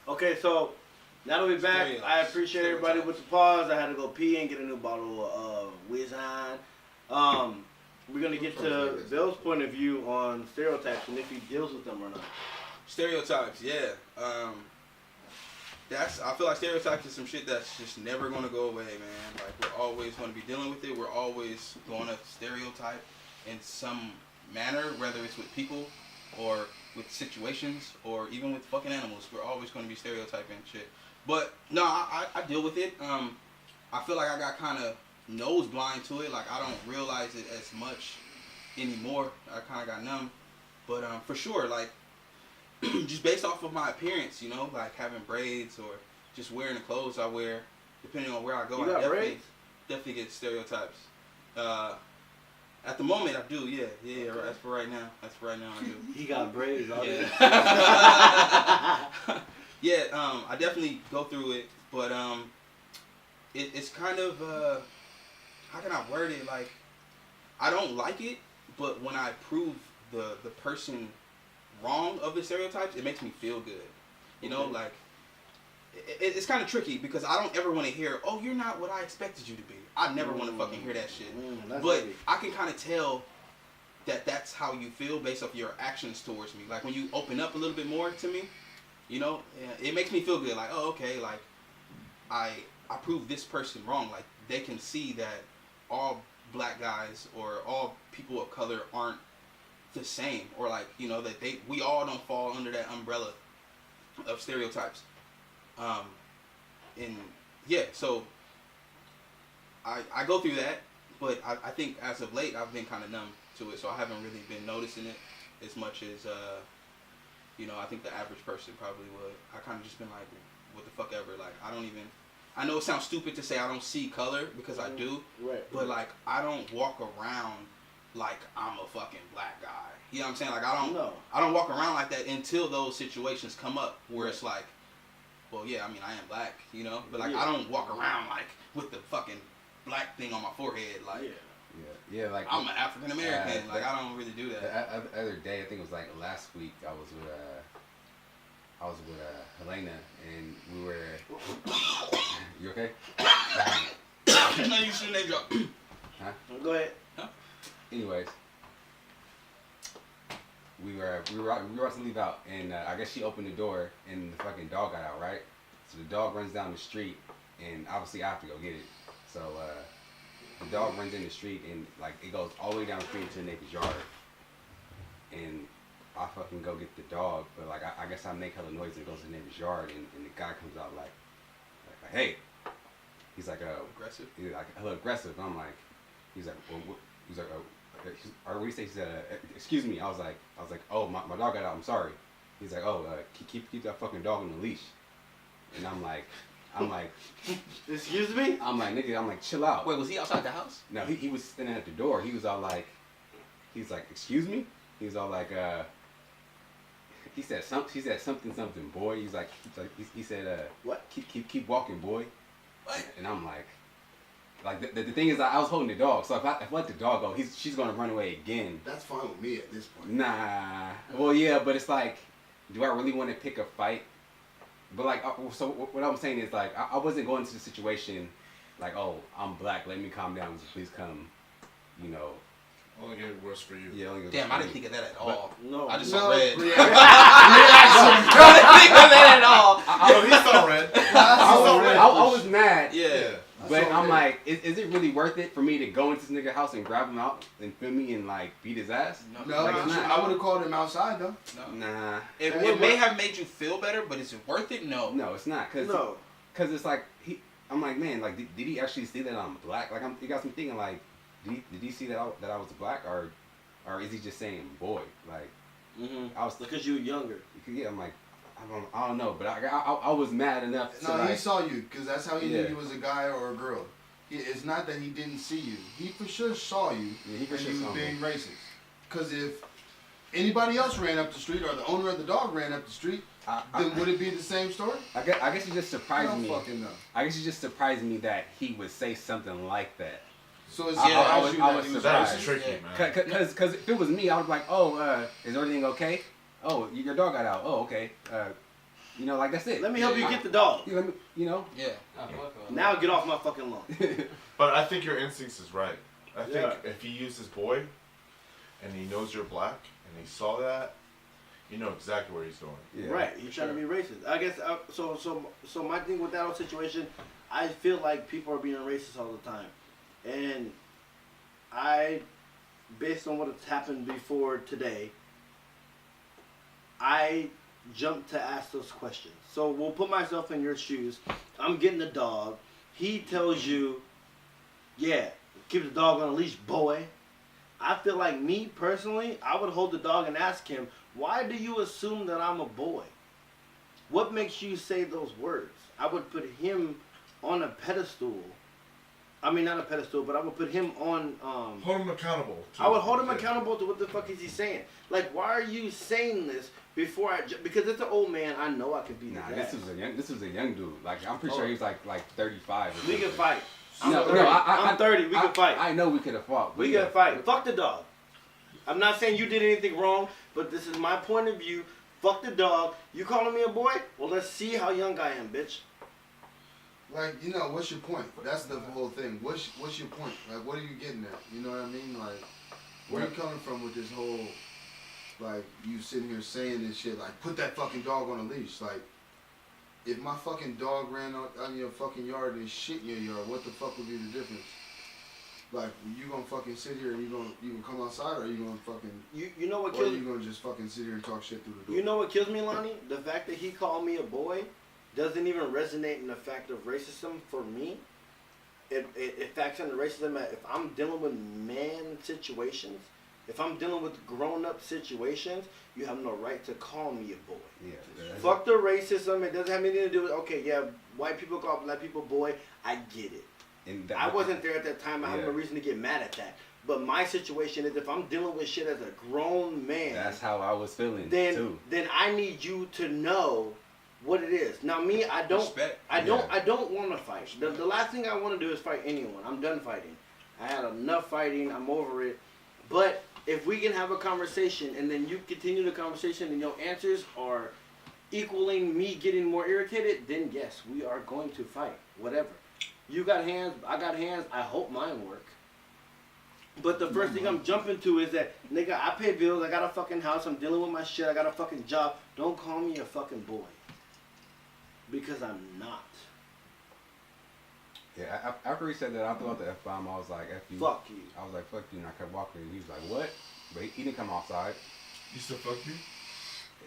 Okay, so now that we're back, I appreciate everybody with the pause. I had to go pee and get a new bottle of Whizine. We're gonna get to Bill's point of view on stereotypes and if he deals with them or not. Stereotypes, yeah. I feel like stereotypes is some shit that's just never gonna go away, man. Like we're always gonna be dealing with it. We're always gonna stereotype in some manner, whether it's with people or with situations or even with fucking animals. We're always gonna be stereotyping shit. But no, I deal with it. I feel like I got kind of nose blind to it. Like I don't realize it as much anymore. I kind of got numb. But for sure, like just based off of my appearance, you know, like having braids or just wearing the clothes I wear, depending on where I go, You got braids? definitely get stereotypes. At the moment, I do, yeah. That's for right now. I do. He got braids. Yeah. Yeah, I definitely go through it, but it's kind of how can I word it? Like I don't like it, but when I prove the person wrong of the stereotypes, it makes me feel good. You know, like it's kind of tricky because I don't ever want to hear, "Oh, you're not what I expected you to be." I never want to fucking hear that shit. But heavy. I can kind of tell that that's how you feel based off your actions towards me. Like when you open up a little bit more to me, you know, it makes me feel good. Like, oh, okay, like I proved this person wrong. Like they can see that all black guys or all people of color aren't the same, or like, you know, that we all don't fall under that umbrella of stereotypes. And yeah, so I go through that, but I think as of late I've been kind of numb to it, so I haven't really been noticing it as much as you know, I think the average person probably would. I kind of just been like, what the fuck ever. Like I know it sounds stupid to say I don't see color because I do, right? But like I don't walk around like I'm a fucking black guy. You know what I'm saying? Like I don't walk around like that until those situations come up where it's like, well, yeah, I mean I am black, you know, but like I don't walk around like with the fucking black thing on my forehead, like yeah, like I'm an African American. Like I don't really do that. The other day, I think it was like last week, I was with Helena and we were. You okay? No, you shouldn't name drop. Huh? Go ahead. Huh? Anyways, we were about to leave out, and I guess she opened the door, and the fucking dog got out, right? So the dog runs down the street, and obviously I have to go get it. So the dog runs in the street, and like it goes all the way down the street to the neighbor's yard, and I fucking go get the dog, but like I guess I make hella noise, and it goes to the neighbor's yard, and the guy comes out like hey, he's like aggressive. He's like hella aggressive. I'm like, he's like, well, he's like, or what do you say? He said, excuse me. I was like, oh, my dog got out. I'm sorry. He's like, oh, keep that fucking dog on the leash. And I'm like, excuse me? I'm like, nigga, I'm like, chill out. Wait, was he outside the house? No, he was standing at the door. He was all like, he's like, excuse me? He was all like, he said something, boy. He said, what? Keep walking, boy. What? And I'm like the thing is, I was holding the dog, so if I let the dog go, she's gonna run away again. That's fine with me at this point. Nah. Well, yeah, but it's like, do I really want to pick a fight? But like, so what I'm saying is like, I wasn't going into the situation like, oh, I'm black, let me calm down, so please come, you know. Only get worse for you. Yeah, damn, I didn't think of that at all. No, I just saw red. Reaction. I didn't think of that at all. He saw red. I was mad. Yeah. But I'm like, is it really worth it for me to go into this nigga house and grab him out and feel me and like beat his ass? No, like, I would have called him outside though. No. Nah. It may have made you feel better, but is it worth it? No. No, it's not. Cause it's like I'm like, man, like did he actually see that I'm black? Like it got me thinking like, did he see that I was black or is he just saying boy? Like I was because you were younger. Yeah, I'm like. I don't know, but I was mad enough. No, he saw you because that's how he knew you was a guy or a girl. It's not that he didn't see you. He for sure saw you and you was being racist. Because if anybody else ran up the street or the owner of the dog ran up the street, then would it be the same story? I guess it just surprised me. Fucking know. I guess it just surprised me that he would say something like that. So it's I was surprised. That was tricky, man. Because if it was me, I would be like, oh, is everything okay? Oh, your dog got out. Oh, okay. You know, like that's it. Let me help you get the dog. Let me, you know. Yeah. Now get off my fucking lawn. But I think your instincts is right. I think if he used his boy, and he knows you're black, and he saw that, you know exactly where he's going. Yeah. Right, he's trying to be racist. I guess so my thing with that whole situation, I feel like people are being racist all the time, and I, based on what has happened before today, I jumped to ask those questions. So we'll put myself in your shoes. I'm getting the dog. He tells you, yeah, keep the dog on a leash, boy. I feel like me personally, I would hold the dog and ask him, why do you assume that I'm a boy? What makes you say those words? I would put him on a pedestal. I mean, not a pedestal, but I would put him on... hold him accountable. I would hold him accountable to what the fuck is he saying. Like, why are you saying this before I... Because it's an old man, I know I could be the dad. This was a young dude. Like, I'm pretty sure he was like 35 or We can fight. No, 30. I'm 30. We can fight. I know we could have fought. We can fight. Fuck the dog. I'm not saying you did anything wrong, but this is my point of view. Fuck the dog. You calling me a boy? Well, let's see how young I am, bitch. Like, you know, what's your point? That's the whole thing. What's your point? Like, what are you getting at? You know what I mean? Like, where are you coming from with this whole, like, you sitting here saying this shit, like, put that fucking dog on a leash. Like, if my fucking dog ran out in your fucking yard and shit in your yard, what the fuck would be the difference? Like, you gonna fucking sit here and you gonna come outside, or you gonna fucking... You know what kills me? Or you gonna just fucking sit here and talk shit through the door? You know what kills me, Lonnie? The fact that he called me a boy doesn't even resonate in the fact of racism for me. It facts into racism if I'm dealing with man situations, if I'm dealing with grown-up situations, you have no right to call me a boy. Yeah. Fuck the racism. It doesn't have anything to do with, okay, yeah, white people call black people boy. I get it. I wasn't there at that time. I have no reason to get mad at that. But my situation is if I'm dealing with shit as a grown man. That's how I was feeling too. Then I need you to know what it is. Now me, I don't want to fight. The last thing I want to do is fight anyone. I'm done fighting. I had enough fighting. I'm over it. But if we can have a conversation and then you continue the conversation and your answers are equaling me getting more irritated, then yes, we are going to fight. Whatever. You got hands, I got hands, I hope mine work. But the first thing I'm jumping to is that, nigga, I pay bills, I got a fucking house, I'm dealing with my shit, I got a fucking job. Don't call me a fucking boy. Because I'm not. Yeah, after he said that, I threw out the F-bomb, I was like, F you. Fuck you. I was like, fuck you, and I kept walking, and he was like, what? But he didn't come outside. You still fuck you?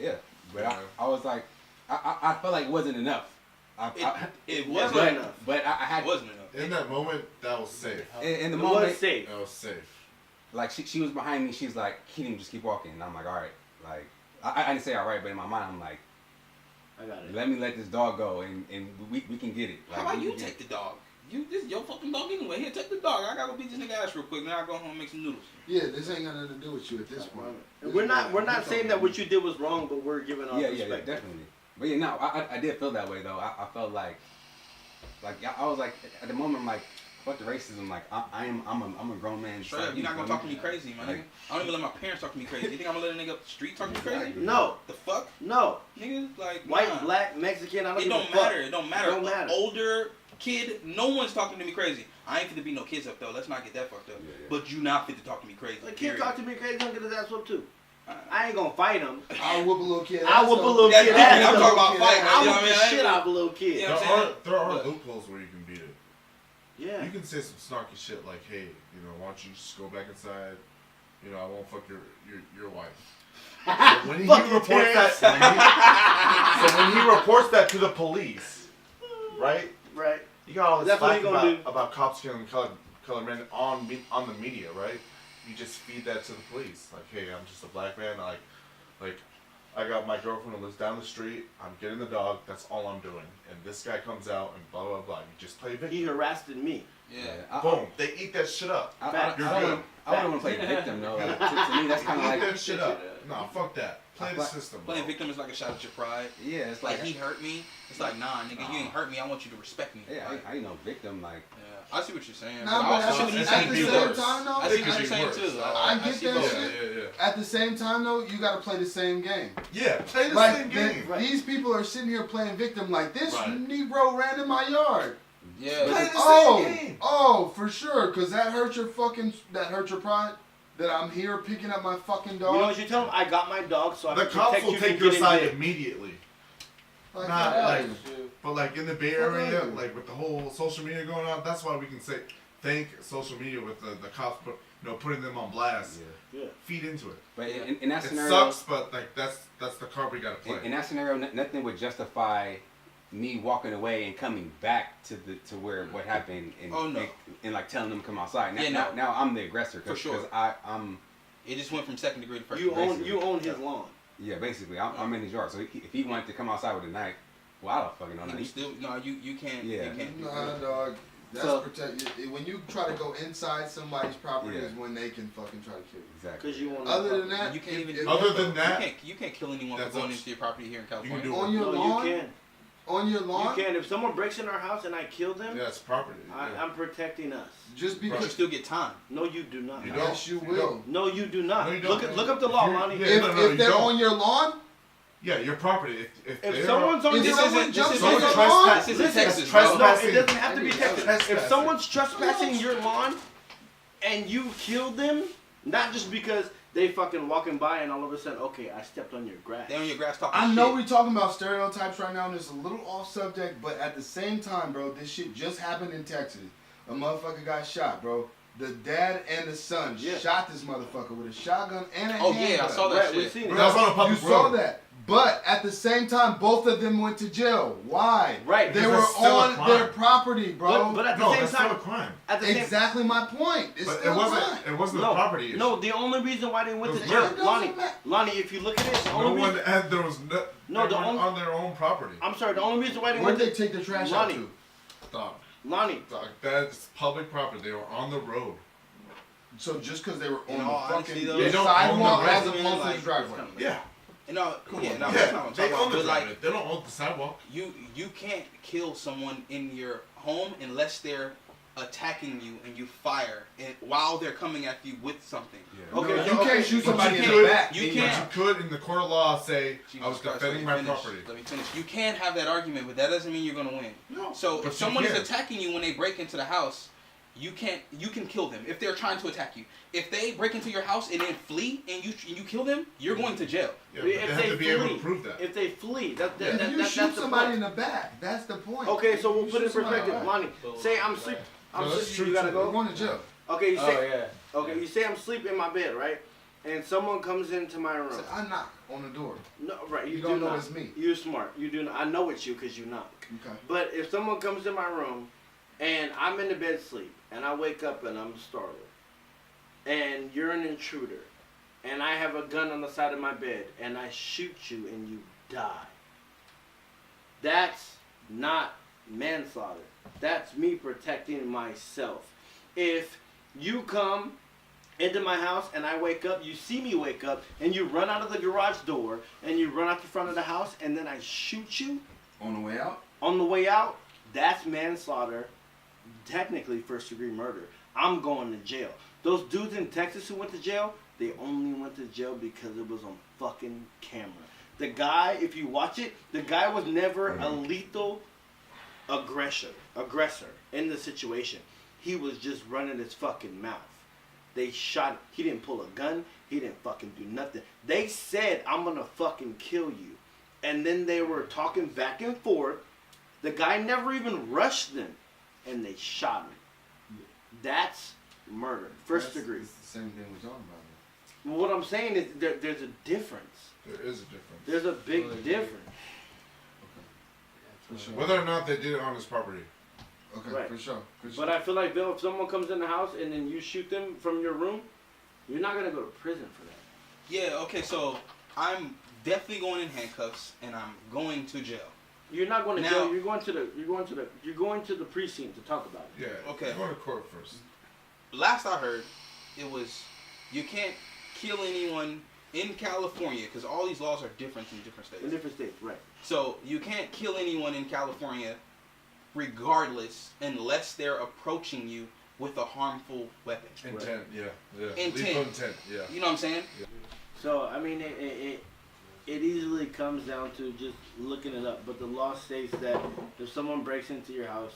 Yeah, but I was like, I felt like it wasn't enough. It wasn't enough. But I had... It wasn't enough. In that moment, that was safe. In the moment... was safe. That was safe. Like, she was behind me, she's like, Keaton, just keep walking. And I'm like, all right. Like, I didn't say all right, but in my mind, I'm like, I got it. let me let this dog go, and we can get it. Like, how about you take the dog? This is your fucking dog anyway. Here, take the dog. I gotta go beat this nigga ass real quick. Then I go home and make some noodles. Yeah, this ain't got nothing to do with you at this point. We're not saying that what you did was wrong, but we're giving our perspective. Yeah, definitely. But yeah, no, I did feel that way though. I felt like I was like at the moment I'm like, fuck the racism. Like I'm a grown man. Straight up, you're not gonna talk to me crazy, man. Like, I don't even let my parents talk to me crazy. You think I'm gonna let a nigga up the street talk to me crazy? No. The fuck? No. Niggas like white, black, Mexican. I don't It don't matter. It don't matter. It don't matter. Older kid, no one's talking to me crazy. I ain't finna beat no kids up though. Let's not get that fucked up. Yeah. But you not fit to talk to me crazy. A kid talk to me crazy, I'm gonna get his ass whooped too. I ain't gonna fight him. I'll whoop a little kid. I'll whoop a little kid. I'm talking about fighting. I'll whoop the shit out of a little kid. You know what I'm saying? There are loopholes where you can beat it. Yeah. You can say some snarky shit like, hey, you know, why don't you just go back inside? You know, I won't fuck your wife. So when he reports that to the police, right? Right. You got all this That's what fact about cops killing colored men on the media, right? You just feed that to the police. Like, hey, I'm just a black man. Like, I got my girlfriend who lives down the street. I'm getting the dog. That's all I'm doing. And this guy comes out and blah, blah, blah. You just play victim. He harassed me. Yeah. Boom. They eat that shit up. I don't want to play victim though. Like, to me, that's kind of like eat that shit up. Nah, fuck that. Play the system. Playing victim is like a shot at your pride. Yeah, it's like he hurt me. It's like, nah, nigga, you ain't hurt me. I want you to respect me. Yeah, like, I ain't no victim. Like, yeah, I see what you're saying. Nah, but I also at see the what you're same saying. time, though, I see what you're saying too. I get see that both. shit. At the same time, though, you gotta play the same game. Yeah, play the Like, same game. these people are sitting here playing victim like this Right. Negro ran in my yard. Yeah. Play the same game. Oh, for sure, cause that hurt your pride. That I'm here picking up my fucking dog. You know what you tell them? I got my dog, so I The can cops protect will you take from your getting side bit. immediately. Like, Not yeah. like, but like in the Bay Area, Okay. like with the whole social media going on, that's why we can say thank social media with the cops, putting them on blast. Yeah. Feed into it. but in that It scenario, sucks, but like that's the card we gotta play. in that scenario, nothing would justify me walking away and coming back to where what happened and like telling them to come outside. Now I'm the aggressor For sure. because I'm. It just went from second degree to first You degree. own his lawn. Yeah, basically, I'm in his yard. So if he wanted to come outside with a knife, well, I don't fucking know. You still you can't. Yeah. You can't. Nah, dog. That's So- when you try to go inside somebody's property Yeah. is when they can fucking try to kill you. Exactly. Because you want. Other than that, You can't even. Other than that, you can't kill anyone for that's going us. into your property here in California. do on your No, lawn, you can. on your lawn, You can. If someone breaks in our house and I kill them, yeah, it's property. Yeah. I'm protecting us. just You because. still get time. No, you do not. You don't. Yes, you will. No, you do not. No, you don't. Look up the law, If you're- Lonnie. yeah. If, no, if you they're don't. on your lawn, Yeah, your property. If If someone's on if your someone jumps on someone your trespass- lawn, This isn't Listen, Texas, that's bro. No, trespassing. it doesn't have to be Texas. If Trespassing. someone's trespassing your lawn and you killed them, not just because they fucking walking by and all of a sudden, okay, I stepped on your grass. They on your grass talking I shit. know we're talking about stereotypes right now, and it's a little off subject, but at the same time, bro, this shit just happened in Texas. A motherfucker got shot, bro. The dad and the son Yeah. shot this motherfucker with a shotgun and a Oh handgun. yeah, I saw that Right, we shit. seen it. But that was on a public You saw road. that. But at the same time, both of them went to jail. Why? Right, They because were that's still a on crime. their property, bro. But at the No, same that's still a time, crime. at the same Exactly my point. It's But still it wasn't. crime. It wasn't No, the property issue. no, the only reason why they went to It jail, doesn't Lonnie, matter. Lonnie, if you look at it, the No only one reason, and there was no. No, they the weren't only- on their own property. I'm sorry, the only reason why they Where'd went they to take the trash Lonnie. out to? Stop. Lonnie, Dog, that's public property. They were on the road. So just because they were In on all the honesty, fucking though, They don't sidewalk own the as road. opposed to Like, the driveway. Yeah. No, yeah, no, Yeah. that's not what I'm They talking own about. the But like, driveway. They don't own the sidewalk. you can't kill someone in your home unless they're attacking you and you fire and while they're coming at you with something. Yeah. Okay, No, so- you okay, can't shoot but somebody you in could- the back. you in can't. But you could, in the court of law, say I was Jesus Christ, defending let me my finish. property. Let me finish. You can have that argument, but that doesn't mean you're gonna win. No. So but if you someone is can. attacking you when they break into the house, you can kill them if they're trying to attack you. If they break into your house and then flee and you kill them, you're going to jail. Yeah, but they have to be able to prove that. If they flee, If you that's shoot the somebody point. in the back, that's the point. Okay, so we'll You put it in shoot somebody perspective. in the back. Lonnie, say I'm sleep. I'm No, that's sleeping. true, You gotta too. We're go. going to jail. Okay, you say. yeah. Okay, you say I'm sleeping in my bed, right? And someone comes into my room. So I knock on the door. No, right? You, You do don't know not. it's me. You're smart. You do not. I know it's you because you knock. Okay. But if someone comes in my room, and I'm in the bed sleep, and I wake up and I'm startled, and you're an intruder, and I have a gun on the side of my bed, and I shoot you and you die. That's not manslaughter. That's me protecting myself. If you come into my house and I wake up, you see me wake up, and you run out of the garage door, and you run out the front of the house, and then I shoot you On the way out? on the way out, that's manslaughter, technically first degree murder. I'm going to jail. Those dudes in Texas who went to jail, they only went to jail because it was on fucking camera. The guy, if you watch it, the guy was never a lethal aggressor in the situation. He was just running his fucking mouth. They shot him. He didn't pull a gun. He didn't fucking do nothing. They said, I'm gonna fucking kill you. And then they were talking back and forth. The guy never even rushed them. And they shot him. That's murder. First degree. It's the same thing we're talking about. Well, what I'm saying is there's a difference. There is a difference. There's a big difference. For sure. Whether or not they did it on his property. Okay, Right. for sure. For sure. But I feel like, Bill, if someone comes in the house and then you shoot them from your room, you're not going to go to prison for that. Yeah. Okay. So I'm definitely going in handcuffs and I'm going to jail. You're not going to Now- jail. You're going to the precinct to talk about it. Yeah. Okay. Go to court first. Last I heard, it was you can't kill anyone in California, because all these laws are different in different states. In different states, right. So you can't kill anyone in California regardless unless they're approaching you with a harmful weapon. Intent, yeah. Intent. Lethal intent, yeah. You know what I'm saying? Yeah. So, I mean, it easily comes down to just looking it up. But the law states that if someone breaks into your house,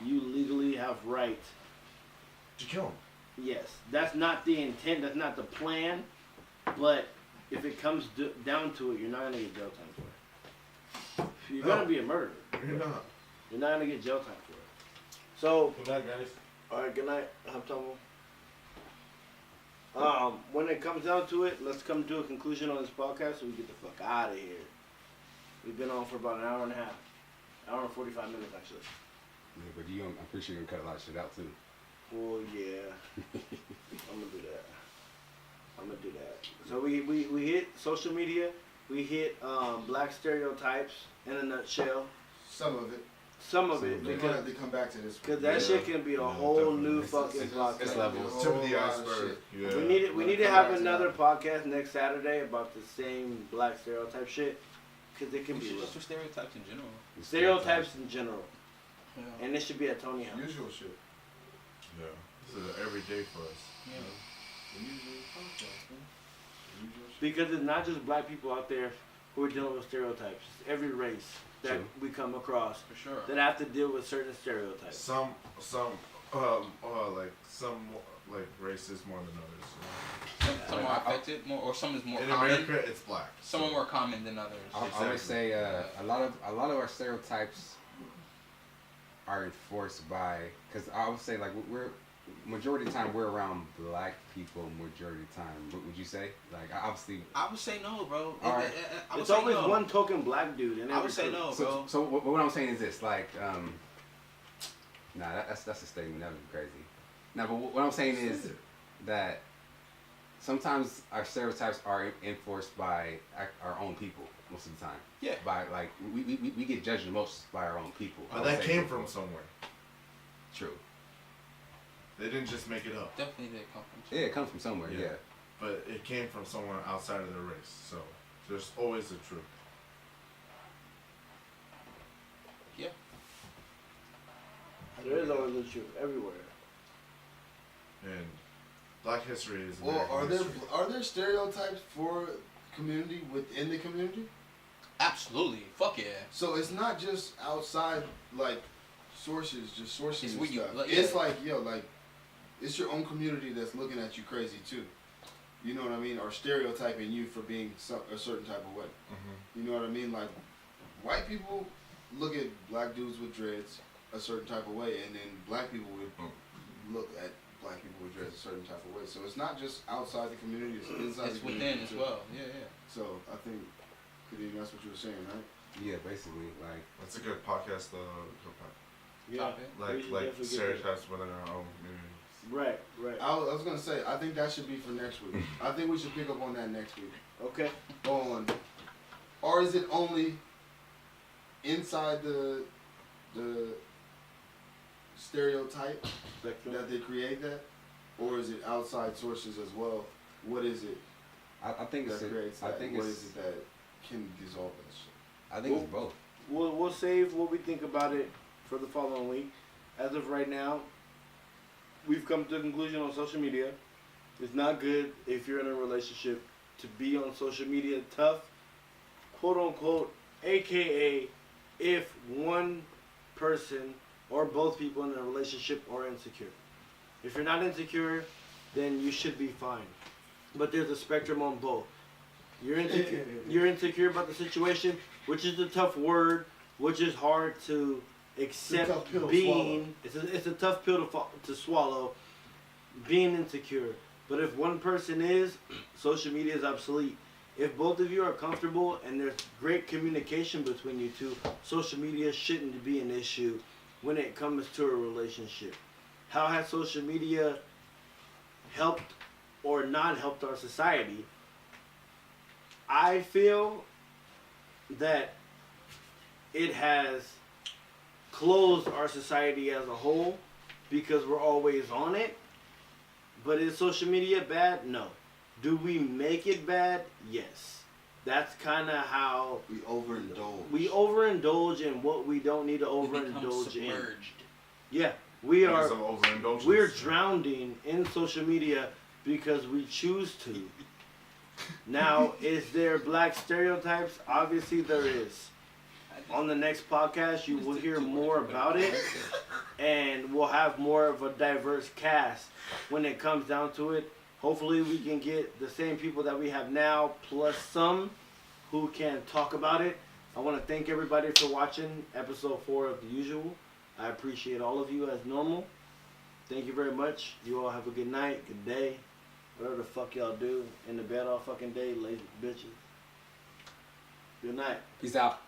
you legally have right. To kill him. Yes. That's not the intent. That's not the plan. But if it comes down to it, you're not going to get jail time for it. You're going to be a murderer. You're not. You're not going to get jail time for it. So, Good night, guys. alright, good night. Have trouble. When it comes down to it, let's come to a conclusion on this podcast so we get the fuck out of here. We've been on for about an hour and a half. Hour and 45 minutes, actually. Yeah, but I'm pretty sure you're gonna cut a lot of shit out too. Well, yeah. I'm gonna do that. So we hit social media. We hit black stereotypes in a nutshell. Some of it. Some of it. We're gonna have to come back to this. Because that shit can be a whole new fucking podcast. It's levels. Tip of the iceberg. Yeah. We need to have another podcast next Saturday about the same black stereotype shit. Because it can We be should rough. just for stereotypes in general. Stereotypes in general. Yeah. And it should be at Tony House. Usual shit. Yeah. This is every day for us. Yeah. The usual podcast, man. The usual shit. Because it's not just black people out there who are dealing with stereotypes. It's every race that True. we come across For sure. that have to deal with certain stereotypes. Some races more than others. Some are affected more, or some is more In common. America, it's black. Some are more common than others. I would say a lot of our stereotypes are enforced by, because I would say like we're majority of the time we're around black people majority of the time. What would you say? Like obviously. I would say no, bro. All right. I would It's say always no. one token black dude in every I would say group. no, So, bro. so what I'm saying is this, like, that's a statement. That would be crazy. Now, but what I'm saying is that sometimes our stereotypes are enforced by our own people most of the time. Yeah. By like we get judged the most by our own people. I But would that say came people. from somewhere. True. They didn't just make it up. Definitely did come from. Yeah, it comes from somewhere. Yeah. Yeah. But it came from somewhere outside of their race. So there's always the truth. Yeah. There is always the truth everywhere. And Black history is Well, American history. are there stereotypes for community within the community? Absolutely. Fuck yeah. So it's not just outside like sources, just sourcing It's and where you- stuff. like, It's yeah. like it's your own community that's looking at you crazy too. You know what I mean? Or stereotyping you for being a certain type of way. Mm-hmm. You know what I mean? Like white people look at black dudes with dreads a certain type of way, and then black people would look at black people with dreads a certain type of way. So it's not just outside the community; it's inside It's the within community as too. well. Yeah, yeah. So I think, Kadeem, that's what you were saying, right? Yeah, basically, like That's a good podcast, Yeah. Topic. We like should definitely get stereotypes within our own community. Right, right. I was gonna say, I think that should be for next week. I think we should pick up on that next week. Okay. Or is it only inside the stereotype Spectrum. that they create that, or is it outside sources as well? What is it I think that it's creates I that? think What it's is it that can dissolve that shit? I think it's both. We'll save what we think about it for the following week. As of right now, we've come to a conclusion on social media. It's not good if you're in a relationship to be on social media tough, quote unquote, aka if one person or both people in a relationship are insecure. If you're not insecure, then you should be fine. But there's a spectrum on both. You're insecure about the situation, which is a tough word, which is hard to accept. tough pill to Being it's a tough pill to swallow. Being insecure, but if one person is, social media is obsolete. If both of you are comfortable and there's great communication between you two, social media shouldn't be an issue when it comes to a relationship. How has social media helped or not helped our society? I feel that it has closed our society as a whole because we're always on it. But is social media bad? No. Do we make it bad? Yes. That's kind of how we overindulge. We overindulge in what we don't need to overindulge in. Yeah, Because of overindulgence. we're drowning in social media because we choose to. Now, is there black stereotypes? Obviously there is. On the next podcast, you will hear more about it, and we'll have more of a diverse cast when it comes down to it. Hopefully we can get the same people that we have now, plus some who can talk about it. I want to thank everybody for watching episode 4 of The Usual. I appreciate all of you as normal. Thank you very much. You all have a good night, good day, whatever the fuck y'all do. In the bed all fucking day, lazy bitches. Good night. Peace out.